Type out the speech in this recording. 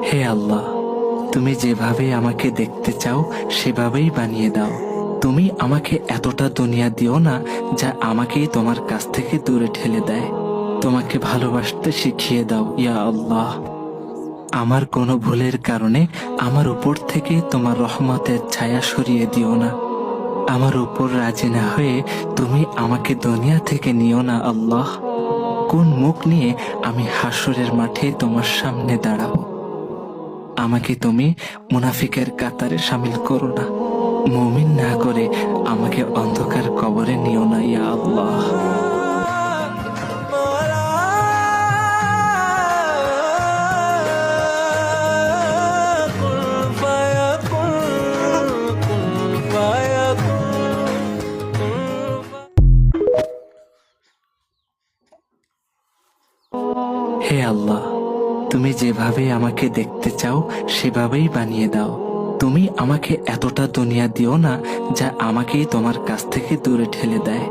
হে আল্লাহ, তুমি যেভাবে আমাকে দেখতে চাও সেভাবেই বানিয়ে দাও। তুমি আমাকে এতটা দুনিয়া দিও না যা আমাকেই তোমার কাছ থেকে দূরে ঠেলে দেয়। তোমাকে ভালোবাসতে শিখিয়ে দাও ইয়া আল্লাহ। আমার কোনো ভুলের কারণে আমার উপর থেকে তোমার রহমতের ছায়া সরিয়ে দিও না। আমার উপর রাজি না হয়ে তুমি আমাকে দুনিয়া থেকে নিও না আল্লাহ। কোন মুখ নিয়ে আমি হাসরের মাঠে তোমার সামনে দাঁড়াবো? আমাকে তুমি মুনাফিকের কাতারে শামিল করো না। মুমিন না করে আমাকে অন্ধকার কবরে নিও না ইয়া আল্লাহ। হে আল্লাহ, তুমি যেভাবে আমাকে দেখতে চাও সেভাবেই বানিয়ে দাও। তুমি আমাকে এতটা দুনিয়া দিও না যা আমাকেই তোমার কাছ থেকে দূরে ঠেলে দেয়।